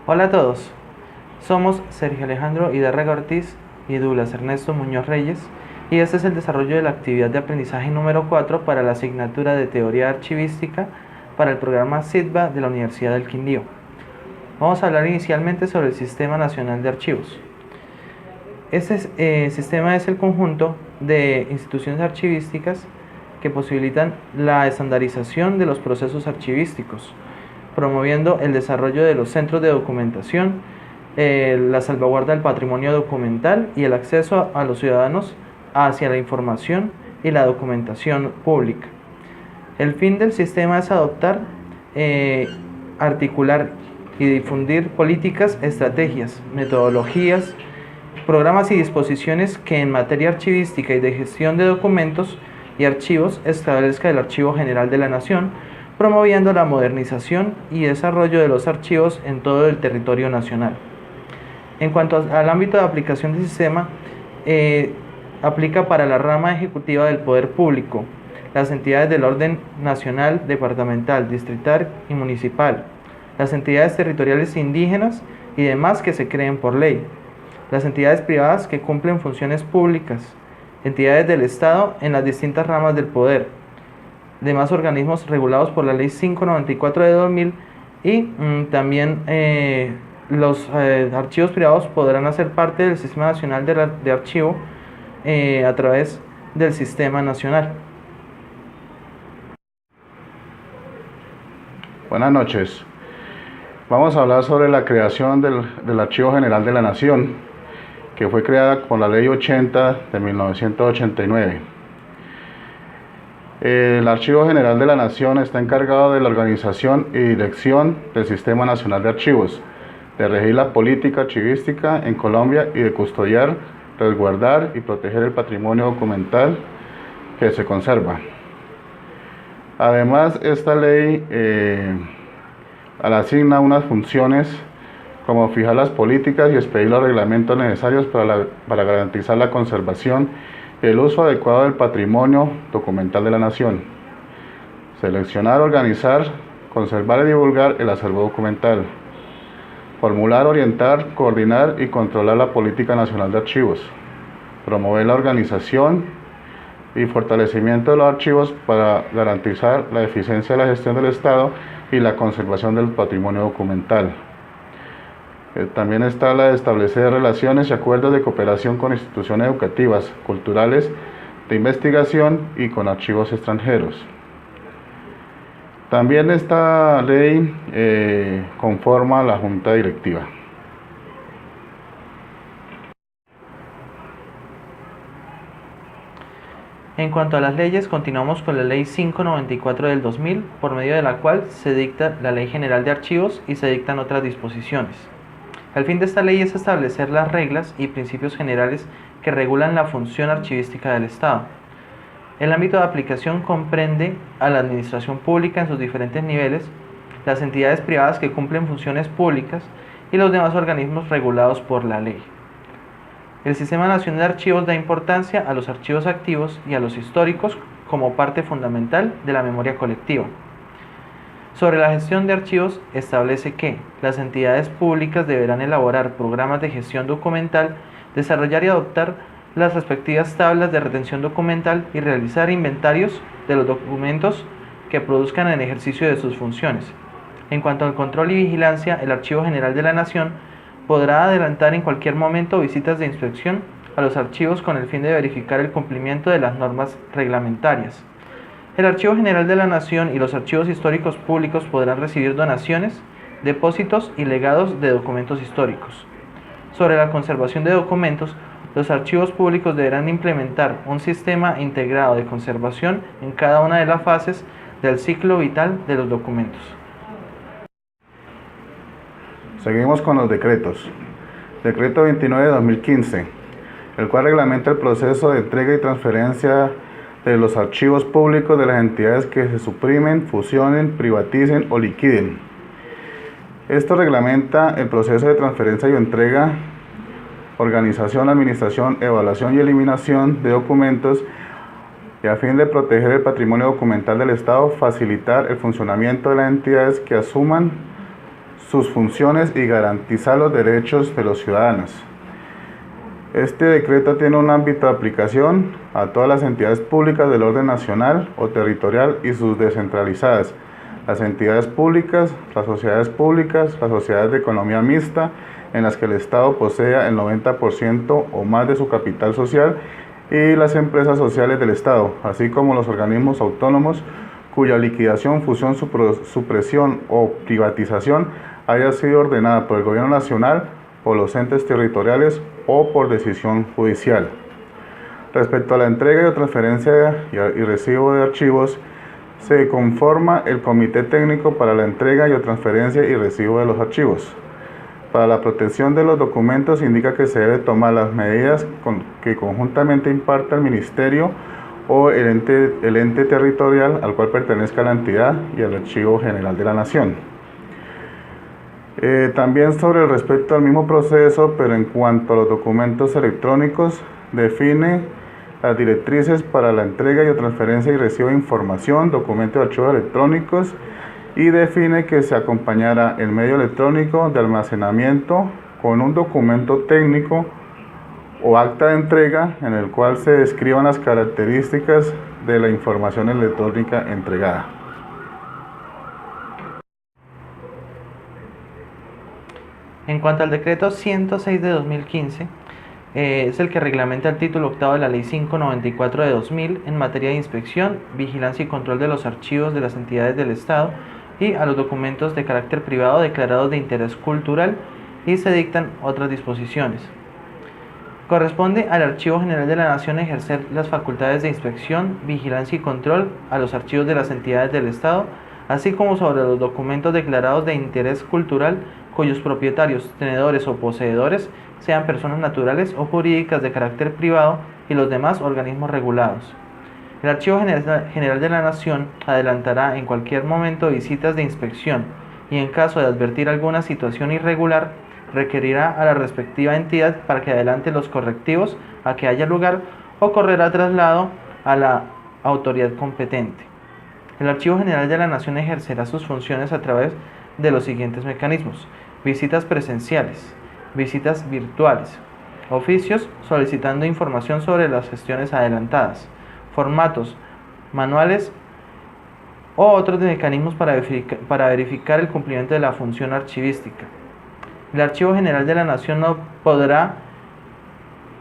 Hola a todos, somos Sergio Alejandro Hidárraga Ortiz y Douglas Ernesto Muñoz Reyes, y este es el desarrollo de la actividad de aprendizaje número 4 para la asignatura de Teoría Archivística para el programa SITBA de la Universidad del Quindío. Vamos a hablar inicialmente sobre el Sistema Nacional de Archivos. Este sistema es el conjunto de instituciones archivísticas que posibilitan la estandarización de los procesos archivísticos, promoviendo el desarrollo de los centros de documentación, la salvaguarda del patrimonio documental y el acceso a los ciudadanos hacia la información y la documentación pública. El fin del sistema es adoptar, articular y difundir políticas, estrategias, metodologías, programas y disposiciones que en materia archivística y de gestión de documentos y archivos establezca el Archivo General de la Nación, promoviendo la modernización y desarrollo de los archivos en todo el territorio nacional. En cuanto al ámbito de aplicación del sistema, aplica para la rama ejecutiva del poder público, las entidades del orden nacional, departamental, distrital y municipal, las entidades territoriales indígenas y demás que se creen por ley, las entidades privadas que cumplen funciones públicas, entidades del Estado en las distintas ramas del poder, demás organismos regulados por la Ley 594 de 2000 y también los archivos privados podrán hacer parte del Sistema Nacional de Archivo a través del Sistema Nacional. Buenas noches. Vamos a hablar sobre la creación del Archivo General de la Nación, que fue creada por la Ley 80 de 1989. El Archivo General de la Nación está encargado de la organización y dirección del Sistema Nacional de Archivos, de regir la política archivística en Colombia y de custodiar, resguardar y proteger el patrimonio documental que se conserva. Además, esta ley asigna unas funciones como fijar las políticas y expedir los reglamentos necesarios para garantizar la conservación y el uso adecuado del patrimonio documental de la nación, seleccionar, organizar, conservar y divulgar el acervo documental, formular, orientar, coordinar y controlar la política nacional de archivos, promover la organización y fortalecimiento de los archivos para garantizar la eficiencia de la gestión del Estado y la conservación del patrimonio documental. También está la de establecer relaciones y acuerdos de cooperación con instituciones educativas, culturales, de investigación y con archivos extranjeros. También esta ley conforma la Junta Directiva. En cuanto a las leyes, continuamos con la Ley 594 del 2000, por medio de la cual se dicta la Ley General de Archivos y se dictan otras disposiciones. El fin de esta ley es establecer las reglas y principios generales que regulan la función archivística del Estado. El ámbito de aplicación comprende a la administración pública en sus diferentes niveles, las entidades privadas que cumplen funciones públicas y los demás organismos regulados por la ley. El Sistema Nacional de Archivos da importancia a los archivos activos y a los históricos como parte fundamental de la memoria colectiva. Sobre la gestión de archivos, establece que las entidades públicas deberán elaborar programas de gestión documental, desarrollar y adoptar las respectivas tablas de retención documental y realizar inventarios de los documentos que produzcan en ejercicio de sus funciones. En cuanto al control y vigilancia, el Archivo General de la Nación podrá adelantar en cualquier momento visitas de inspección a los archivos con el fin de verificar el cumplimiento de las normas reglamentarias. El Archivo General de la Nación y los archivos históricos públicos podrán recibir donaciones, depósitos y legados de documentos históricos. Sobre la conservación de documentos, los archivos públicos deberán implementar un sistema integrado de conservación en cada una de las fases del ciclo vital de los documentos. Seguimos con los decretos. Decreto 29 de 2015, el cual reglamenta el proceso de entrega y transferencia de los archivos públicos de las entidades que se suprimen, fusionen, privaticen o liquiden. Esto reglamenta el proceso de transferencia y entrega, organización, administración, evaluación y eliminación de documentos y a fin de proteger el patrimonio documental del Estado, facilitar el funcionamiento de las entidades que asuman sus funciones y garantizar los derechos de los ciudadanos. Este decreto tiene un ámbito de aplicación a todas las entidades públicas del orden nacional o territorial y sus descentralizadas, las entidades públicas, las sociedades de economía mixta, en las que el Estado posea el 90% o más de su capital social, y las empresas sociales del Estado, así como los organismos autónomos cuya liquidación, fusión, supresión o privatización haya sido ordenada por el Gobierno Nacional, por los entes territoriales o por decisión judicial. Respecto a la entrega y transferencia y recibo de archivos, se conforma el Comité Técnico para la entrega y transferencia y recibo de los archivos. Para la protección de los documentos indica que se debe tomar las medidas que conjuntamente imparta el Ministerio o el ente territorial al cual pertenezca la entidad y el Archivo General de la Nación. También sobre el respecto al mismo proceso, pero en cuanto a los documentos electrónicos, define las directrices para la entrega y transferencia y recibo de información, documentos de archivos electrónicos, y define que se acompañará el medio electrónico de almacenamiento con un documento técnico o acta de entrega en el cual se describan las características de la información electrónica entregada. En cuanto al decreto 106 de 2015, es el que reglamenta el título octavo de la Ley 594 de 2000 en materia de inspección, vigilancia y control de los archivos de las entidades del Estado y a los documentos de carácter privado declarados de interés cultural, y se dictan otras disposiciones. Corresponde al Archivo General de la Nación ejercer las facultades de inspección, vigilancia y control a los archivos de las entidades del Estado, así como sobre los documentos declarados de interés cultural cuyos propietarios, tenedores o poseedores sean personas naturales o jurídicas de carácter privado y los demás organismos regulados. El Archivo General de la Nación adelantará en cualquier momento visitas de inspección y, en caso de advertir alguna situación irregular, requerirá a la respectiva entidad para que adelante los correctivos a que haya lugar o correrá traslado a la autoridad competente. El Archivo General de la Nación ejercerá sus funciones a través de los siguientes mecanismos: visitas presenciales, visitas virtuales, oficios solicitando información sobre las gestiones adelantadas, formatos, manuales o otros mecanismos para verificar el cumplimiento de la función archivística. El Archivo General de la Nación no podrá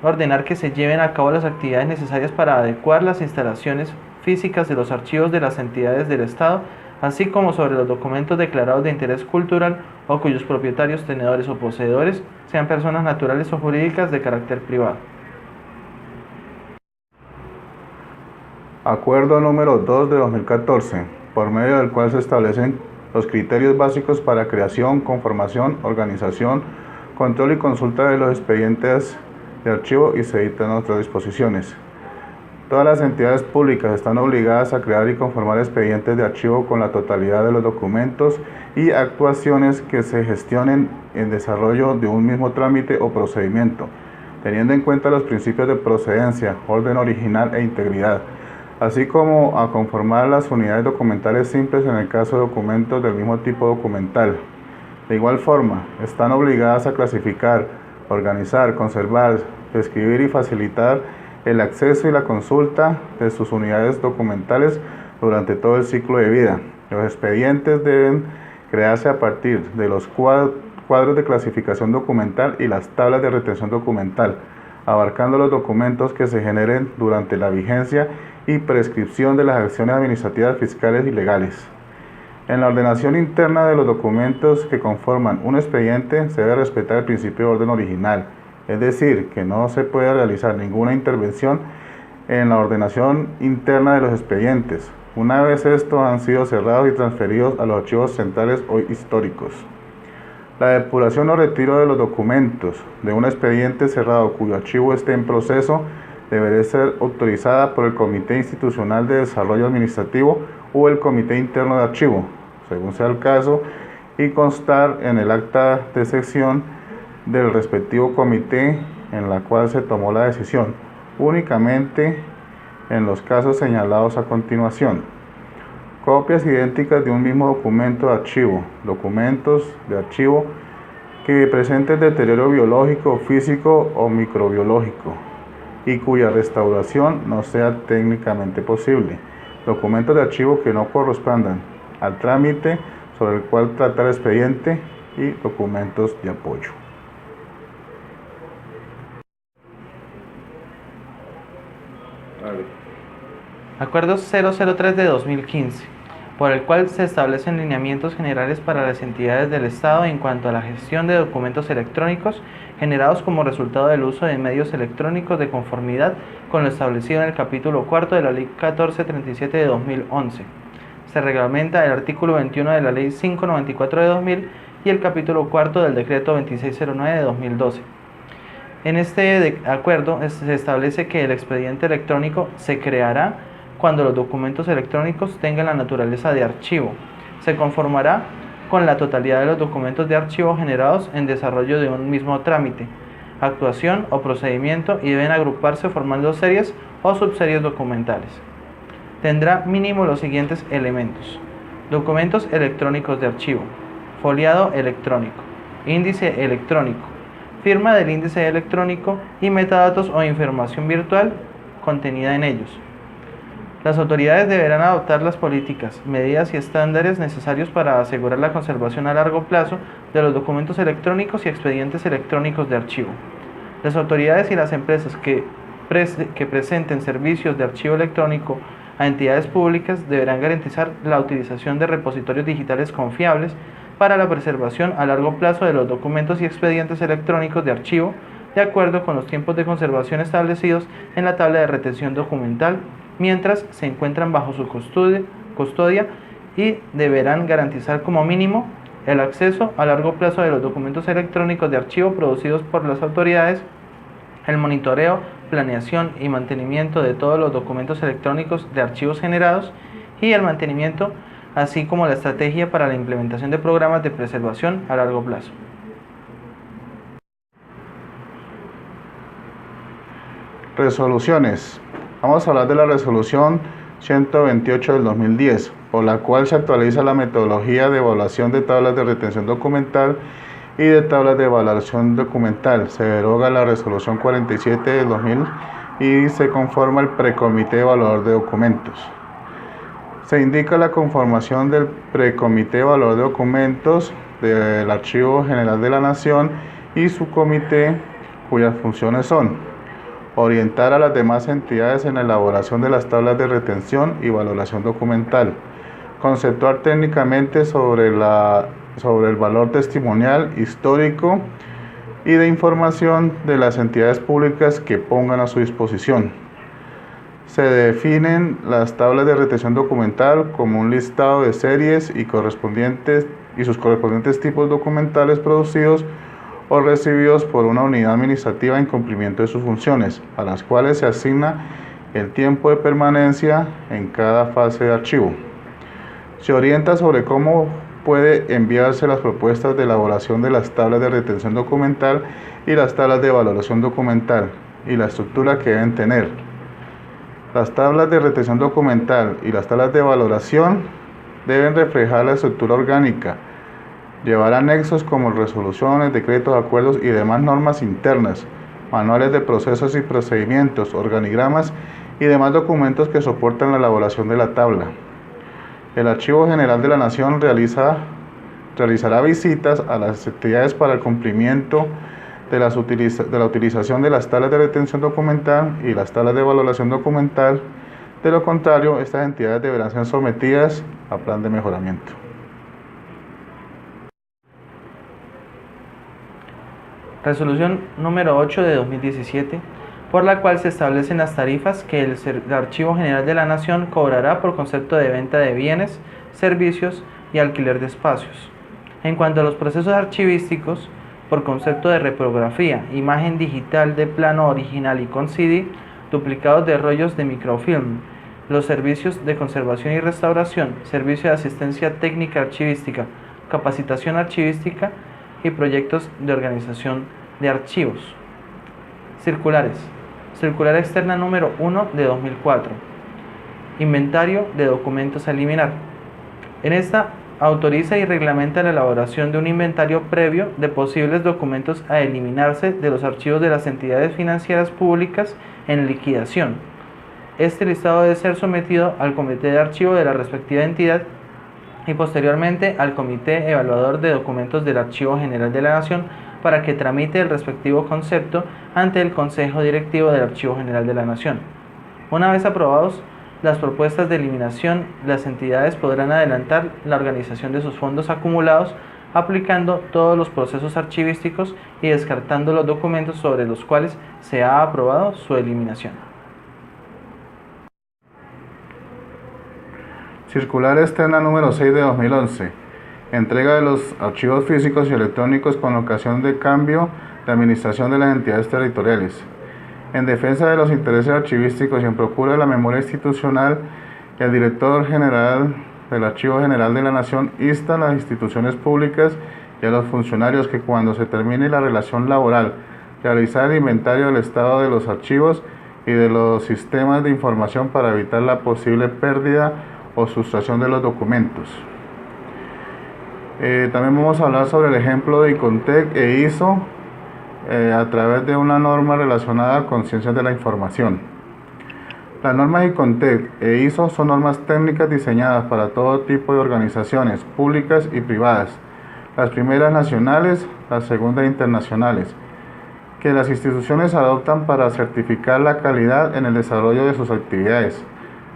ordenar que se lleven a cabo las actividades necesarias para adecuar las instalaciones físicas de los archivos de las entidades del Estado, así como sobre los documentos declarados de interés cultural o cuyos propietarios, tenedores o poseedores sean personas naturales o jurídicas de carácter privado. Acuerdo número 2 de 2014, por medio del cual se establecen los criterios básicos para creación, conformación, organización, control y consulta de los expedientes de archivo, y se dictan otras disposiciones. Todas las entidades públicas están obligadas a crear y conformar expedientes de archivo con la totalidad de los documentos y actuaciones que se gestionen en desarrollo de un mismo trámite o procedimiento, teniendo en cuenta los principios de procedencia, orden original e integridad, así como a conformar las unidades documentales simples en el caso de documentos del mismo tipo documental. De igual forma, están obligadas a clasificar, organizar, conservar, describir y facilitar el acceso y la consulta de sus unidades documentales durante todo el ciclo de vida. Los expedientes deben crearse a partir de los cuadros de clasificación documental y las tablas de retención documental, abarcando los documentos que se generen durante la vigencia y prescripción de las acciones administrativas, fiscales y legales. En la ordenación interna de los documentos que conforman un expediente se debe respetar el principio de orden original, es decir, que no se puede realizar ninguna intervención en la ordenación interna de los expedientes, una vez estos han sido cerrados y transferidos a los archivos centrales o históricos. La depuración o retiro de los documentos de un expediente cerrado cuyo archivo esté en proceso deberá ser autorizada por el Comité Institucional de Desarrollo Administrativo o el Comité Interno de Archivo, según sea el caso, y constar en el acta de sección del respectivo comité en la cual se tomó la decisión, únicamente en los casos señalados a continuación. Copias idénticas de un mismo documento de archivo. Documentos de archivo que presenten deterioro biológico, físico o microbiológico y cuya restauración no sea técnicamente posible. Documentos de archivo que no correspondan al trámite sobre el cual trata el expediente y documentos de apoyo. Acuerdo 003 de 2015, por el cual se establecen lineamientos generales para las entidades del Estado en cuanto a la gestión de documentos electrónicos generados como resultado del uso de medios electrónicos de conformidad con lo establecido en el capítulo 4 de la Ley 1437 de 2011. Se reglamenta el artículo 21 de la Ley 594 de 2000 y el capítulo 4 del Decreto 2609 de 2012. En este acuerdo se establece que el expediente electrónico se creará cuando los documentos electrónicos tengan la naturaleza de archivo. Se conformará con la totalidad de los documentos de archivo generados en desarrollo de un mismo trámite, actuación o procedimiento y deben agruparse formando series o subseries documentales. Tendrá mínimo los siguientes elementos: documentos electrónicos de archivo, foliado electrónico, índice electrónico, firma del índice electrónico y metadatos o información virtual contenida en ellos. Las autoridades deberán adoptar las políticas, medidas y estándares necesarios para asegurar la conservación a largo plazo de los documentos electrónicos y expedientes electrónicos de archivo. Las autoridades y las empresas que presenten servicios de archivo electrónico a entidades públicas deberán garantizar la utilización de repositorios digitales confiables para la preservación a largo plazo de los documentos y expedientes electrónicos de archivo, de acuerdo con los tiempos de conservación establecidos en la tabla de retención documental, mientras se encuentran bajo su custodia y deberán garantizar como mínimo el acceso a largo plazo de los documentos electrónicos de archivo producidos por las autoridades, el monitoreo, planeación y mantenimiento de todos los documentos electrónicos de archivos generados y el mantenimiento, así como la estrategia para la implementación de programas de preservación a largo plazo. Resoluciones. Vamos a hablar de la resolución 128 del 2010, por la cual se actualiza la metodología de evaluación de tablas de retención documental y de tablas de evaluación documental. Se deroga la resolución 47 del 2000 y se conforma el precomité evaluador de documentos. Se indica la conformación del precomité evaluador de documentos del Archivo General de la Nación y su comité, cuyas funciones son: orientar a las demás entidades en la elaboración de las tablas de retención y valoración documental, conceptuar técnicamente sobre el valor testimonial, histórico y de información de las entidades públicas que pongan a su disposición. Se definen las tablas de retención documental como un listado de series y sus correspondientes tipos documentales producidos o recibidos por una unidad administrativa en cumplimiento de sus funciones, a las cuales se asigna el tiempo de permanencia en cada fase de archivo. Se orienta sobre cómo puede enviarse las propuestas de elaboración de las tablas de retención documental y las tablas de valoración documental y la estructura que deben tener. Las tablas de retención documental y las tablas de valoración deben reflejar la estructura orgánica, llevar anexos como resoluciones, decretos, acuerdos y demás normas internas, manuales de procesos y procedimientos, organigramas y demás documentos que soportan la elaboración de la tabla. El Archivo General de la Nación realizará visitas a las entidades para el cumplimiento de la utilización de las tablas de retención documental y las tablas de valoración documental. De lo contrario, estas entidades deberán ser sometidas a plan de mejoramiento. Resolución número 8 de 2017, por la cual se establecen las tarifas que el Archivo General de la Nación cobrará por concepto de venta de bienes, servicios y alquiler de espacios. En cuanto a los procesos archivísticos, por concepto de reprografía, imagen digital de plano original y con CD, duplicados de rollos de microfilm, los servicios de conservación y restauración, servicio de asistencia técnica archivística, capacitación archivística y proyectos de organización de archivos. Circulares. Circular externa número 1 de 2004. Inventario de documentos a eliminar. En esta autoriza y reglamenta la elaboración de un inventario previo de posibles documentos a eliminarse de los archivos de las entidades financieras públicas en liquidación. Este listado debe ser sometido al comité de archivo de la respectiva entidad y posteriormente al comité evaluador de documentos del Archivo General de la Nación para que tramite el respectivo concepto ante el Consejo Directivo del Archivo General de la Nación. Una vez aprobados las propuestas de eliminación, las entidades podrán adelantar la organización de sus fondos acumulados aplicando todos los procesos archivísticos y descartando los documentos sobre los cuales se ha aprobado su eliminación. Circular externa número 6 de 2011. Entrega de los archivos físicos y electrónicos con ocasión de cambio de administración de las entidades territoriales. En defensa de los intereses archivísticos y en procura de la memoria institucional, el director general del Archivo General de la Nación insta a las instituciones públicas y a los funcionarios que cuando se termine la relación laboral, realizar el inventario del estado de los archivos y de los sistemas de información para evitar la posible pérdida o sustracción de los documentos. También vamos a hablar sobre el ejemplo de ICONTEC e ISO a través de una norma relacionada con ciencias de la información. Las normas ICONTEC e ISO son normas técnicas diseñadas para todo tipo de organizaciones públicas y privadas, las primeras nacionales, las segundas internacionales, que las instituciones adoptan para certificar la calidad en el desarrollo de sus actividades.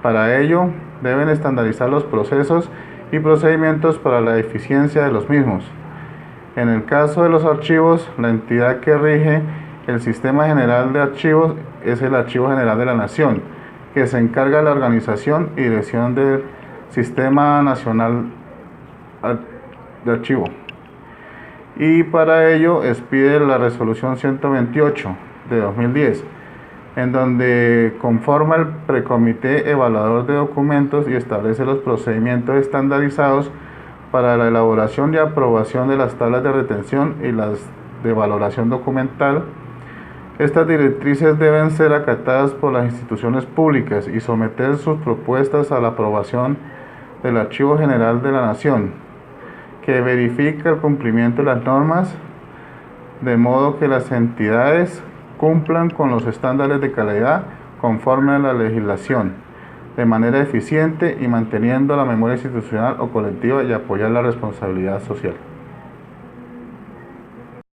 Para ello, deben estandarizar los procesos y procedimientos para la eficiencia de los mismos. En el caso de los archivos, la entidad que rige el Sistema General de Archivos es el Archivo General de la Nación, que se encarga de la organización y dirección del Sistema Nacional de Archivo. Y para ello expide la Resolución 128 de 2010, en donde conforma el Precomité Evaluador de Documentos y establece los procedimientos estandarizados para la elaboración y aprobación de las tablas de retención y las de valoración documental. Estas directrices deben ser acatadas por las instituciones públicas y someter sus propuestas a la aprobación del Archivo General de la Nación, que verifica el cumplimiento de las normas, de modo que las entidades cumplan con los estándares de calidad conforme a la legislación, de manera eficiente y manteniendo la memoria institucional o colectiva y apoyar la responsabilidad social.